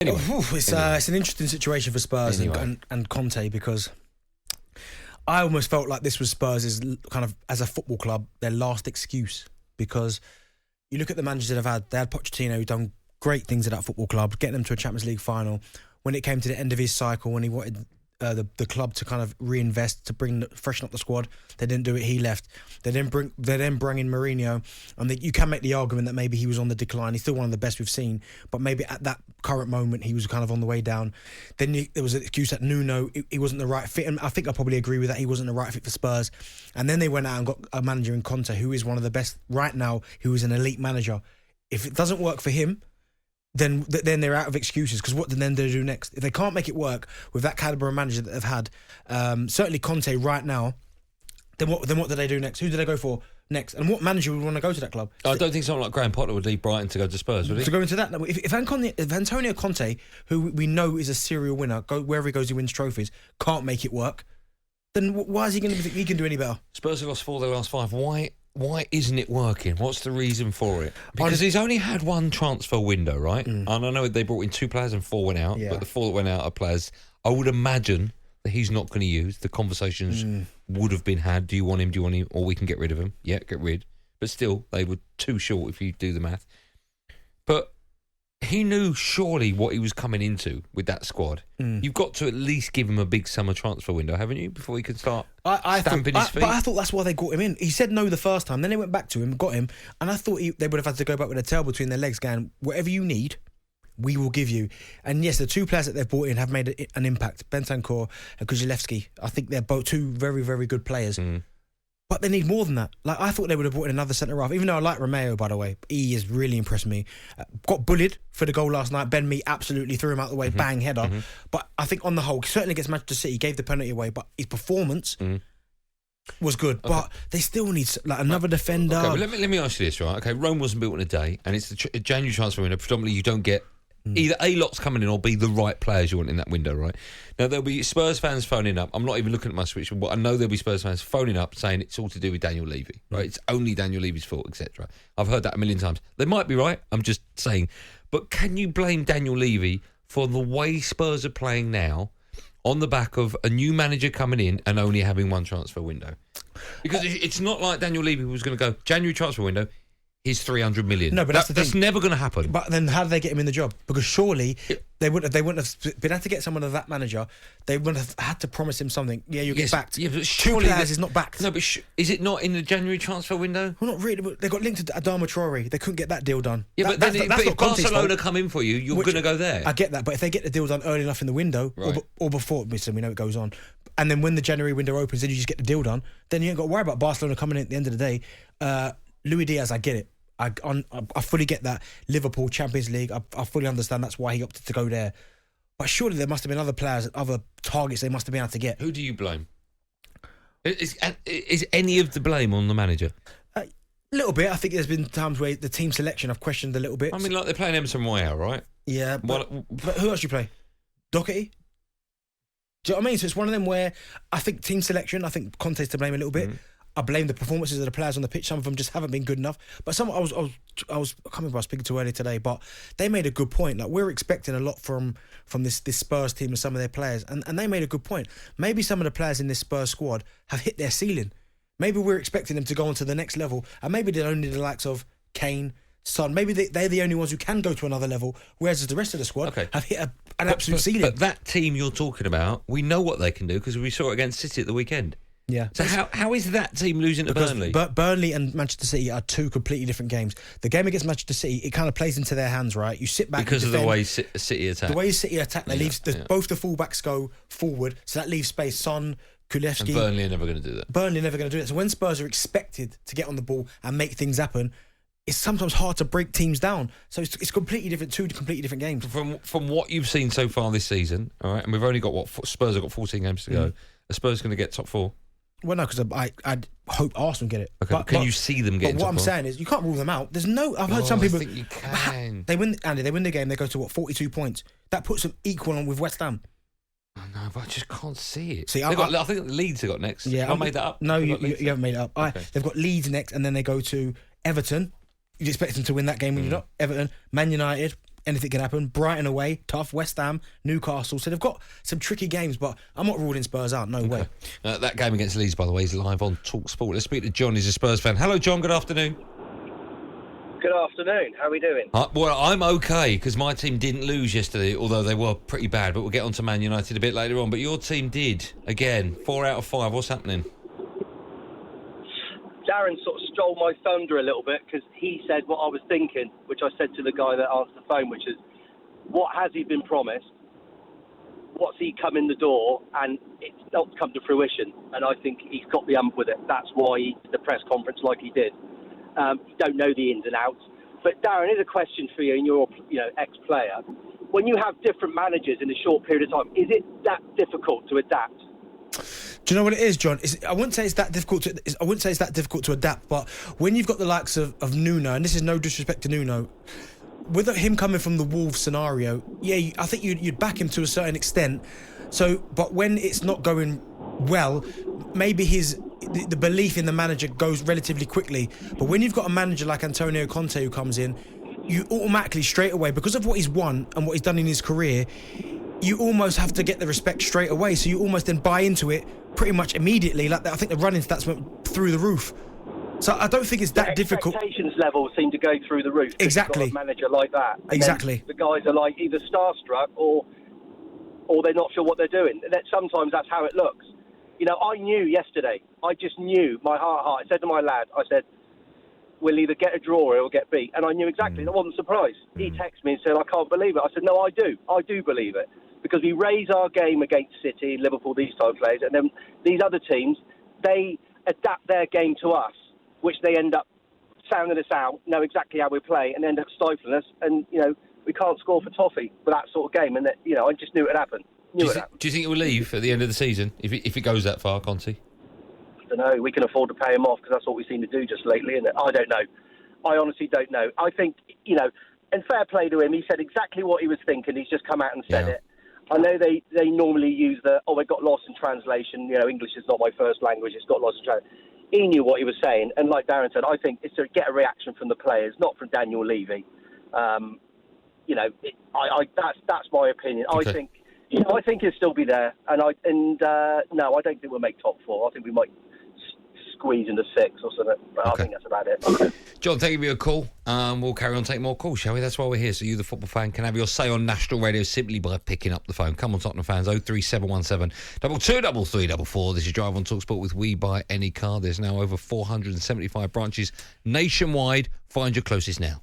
Anyway, it's an interesting situation for Spurs and Conte, because I almost felt like this was Spurs' kind of, as a football club, their last excuse. Because you look at the managers that have had, they had Pochettino, who done great things at that football club, getting them to a Champions League final. When it came to the end of his cycle, when he wanted the club to kind of reinvest, to freshen up the squad, they didn't do it. He left. They then bring in Mourinho, and you can make the argument that maybe he was on the decline. He's still one of the best we've seen, but maybe at that current moment he was kind of on the way down. Then there was an excuse that Nuno, he wasn't the right fit, and I think I probably agree with that. He wasn't the right fit for Spurs, and then they went out and got a manager in Conte, who is one of the best right now, who is an elite manager. If it doesn't work for him, then they're out of excuses, because what then do they do next? If they can't make it work with that calibre of manager that they've had, certainly Conte right now, then what do they do next? Who do they go for next? And what manager would want to go to that club? I don't think someone like Graham Potter would leave Brighton to go to Spurs, would he? To go into that, if Antonio Conte, who we know is a serial winner, wherever he goes he wins trophies, can't make it work, then why is he going to think he can do any better? Spurs have lost 4 of their last 5. Why isn't it working? What's the reason for it? Because he's only had one transfer window, right? And I know they brought in 2 players and 4 went out, but the 4 that went out are players I would imagine that he's not going to use. The conversations would have been had. Do you want him? Or we can get rid of him. Yeah, get rid. But still, they were too short if you do the math. But he knew surely what he was coming into with that squad. You've got to at least give him a big summer transfer window, haven't you, before he can start stamping his feet? But I thought that's why they got him in. He said no the first time, then they went back to him, got him, and I thought they would have had to go back with a tail between their legs going, whatever you need, we will give you. And yes, the 2 players that they've brought in have made an impact, Bentancur and Kujelewski. I think they're both 2 very, very good players. But they need more than that. Like, I thought they would have brought in another centre-half, even though I like Romeo, by the way. He has really impressed me. Got bullied for the goal last night. Ben Mee absolutely threw him out the way, bang, header. But I think on the whole, certainly against Manchester City, gave the penalty away, but his performance was good. Okay. But they still need another defender. Okay, but let me ask you this, right? Okay, Rome wasn't built in a day, and it's the January transfer window. Predominantly, you don't get either A lots coming in or B the right players you want in that window, right? Now there'll be Spurs fans phoning up. I'm not even looking at my switch, but I know there'll be Spurs fans phoning up saying it's all to do with Daniel Levy, right? It's only Daniel Levy's fault, etc. I've heard that a million times. They might be right. I'm just saying. But can you blame Daniel Levy for the way Spurs are playing now, on the back of a new manager coming in and only having one transfer window? Because it's not like Daniel Levy was going to go January transfer window. He's 300 million. No, but that's never going to happen. But then, how did they get him in the job? Because surely they wouldn't have been able to get someone of that manager. They wouldn't have had to promise him something. Yeah, you'll get backed. Yeah, but 2 players is not backed. No, but is it not in the January transfer window? Well, not really. They got linked to Adama Traore. They couldn't get that deal done. Yeah, but if Barcelona come in for you, you're going to go there. I get that, but if they get the deal done early enough in the window, or before, listen, we know it goes on, and then when the January window opens, then you just get the deal done. Then you ain't got to worry about Barcelona coming in at the end of the day. Luis Diaz, I get it. I fully get that. Liverpool, Champions League, I fully understand that's why he opted to go there. But surely there must have been other players, other targets they must have been able to get. Who do you blame? Is any of the blame on the manager? A little bit. I think there's been times where the team selection I've questioned a little bit. I mean, like they're playing Emerson Royale, right? Yeah, but who else do you play? Doherty? Do you know what I mean? So it's one of them where I think team selection, I think Conte's to blame a little bit. I blame the performances of the players on the pitch. Some of them just haven't been good enough. But I was I can't remember I was speaking to earlier today, but they made a good point. Like, we're expecting a lot from this Spurs team and some of their players, and they made a good point. Maybe some of the players in this Spurs squad have hit their ceiling. Maybe we're expecting them to go on to the next level, and maybe they're only the likes of Kane, Son. Maybe they're the only ones who can go to another level, whereas the rest of the squad have hit an absolute ceiling. But that team you're talking about, we know what they can do because we saw it against City at the weekend. Yeah. So how is that team losing to Burnley? Burnley and Manchester City are 2 completely different games. The game against Manchester City, it kind of plays into their hands, right? You sit back because of the way City attack. The way City attack, both the fullbacks go forward, so that leaves space. Son, Kulusevski. And Burnley are never going to do that. So when Spurs are expected to get on the ball and make things happen, it's sometimes hard to break teams down. So it's completely different, 2 completely different games. From what you've seen so far this season, all right, and we've only got Spurs have got 14 games to go. Are Spurs going to get top 4? Well, no, because I'd hope Arsenal get it. Okay, but can you see them getting top 4? But what I'm saying is, you can't rule them out. There's no... I've heard some people... I think you can. They win the game, they go to, 42 points. That puts them equal on with West Ham. I know, but I just can't see it. See, I think Leeds have got next. Yeah, have I made that up? No, you haven't made it up. Okay. They've got Leeds next, and then they go to Everton. You'd expect them to win that game when you're not. Everton, Man United, anything can happen. Brighton away, tough. West Ham, Newcastle. So they've got some tricky games, but I'm not ruling Spurs out. No way. That game against Leeds, by the way, is live on talkSPORT. Let's speak to John. He's a Spurs fan. Hello, John. Good afternoon. Good afternoon. How are we doing? Well, I'm okay because my team didn't lose yesterday, although they were pretty bad. But we'll get on to Man United a bit later on. But your team did. Again, 4 out of 5. What's happening? Darren sort of stole my thunder a little bit because he said what I was thinking, which I said to the guy that answered the phone, which is, what has he been promised? What's he come in the door? And it's not come to fruition. And I think he's got the ump with it. That's why he did the press conference like he did. You don't know the ins and outs. But Darren, here's a question for you, and you're ex-player. When you have different managers in a short period of time, is it that difficult to adapt? Do you know what it is, John? I wouldn't say it's that difficult. I wouldn't say it's that difficult to adapt. But when you've got the likes of Nuno, and this is no disrespect to Nuno, with him coming from the Wolves scenario, yeah, I think you'd back him to a certain extent. So, but when it's not going well, maybe the belief in the manager goes relatively quickly. But when you've got a manager like Antonio Conte who comes in, you automatically straight away, because of what he's won and what he's done in his career, you almost have to get the respect straight away. So you almost then buy into it pretty much immediately. Like I think the running stats went through the roof. So I don't think it's that difficult. Expectations levels seem to go through the roof. Exactly. You've got a manager like that. And exactly. The guys are like either starstruck or they're not sure what they're doing. Sometimes that's how it looks. You know, I knew yesterday. I just knew my heart. I said to my lad, I said, we'll either get a draw or we'll get beat. And I knew exactly. I wasn't surprised. He texted me and said, I can't believe it. I said, no, I do. I do believe it. Because we raise our game against City, Liverpool, these type of players. And then these other teams, they adapt their game to us, which they end up sounding us out, know exactly how we play, and end up stifling us. And, we can't score for toffee for that sort of game. And, I just knew it would happen. Do you think it will leave at the end of the season if it goes that far, Conte? I don't know. We can afford to pay him off because that's what we've seen to do just lately, isn't it? I don't know. I honestly don't know. I think, and fair play to him. He said exactly what he was thinking. He's just come out and said it. I know they normally use it got lost in translation. English is not my first language. It's got lost in translation. He knew what he was saying. And like Darren said, I think it's to get a reaction from the players, not from Daniel Levy. That's my opinion. Okay. I think he'll still be there. No, I don't think we'll make top 4. I think we might squeeze into 6 or something. But I think that's about it. Okay. John, thank you for your call. We'll carry on taking more calls, shall we? That's why we're here. So you, the football fan, can have your say on national radio simply by picking up the phone. Come on, Tottenham fans, 03717 223344. This is Drive on talkSPORT with We Buy Any Car. There's now over 475 branches nationwide. Find your closest now.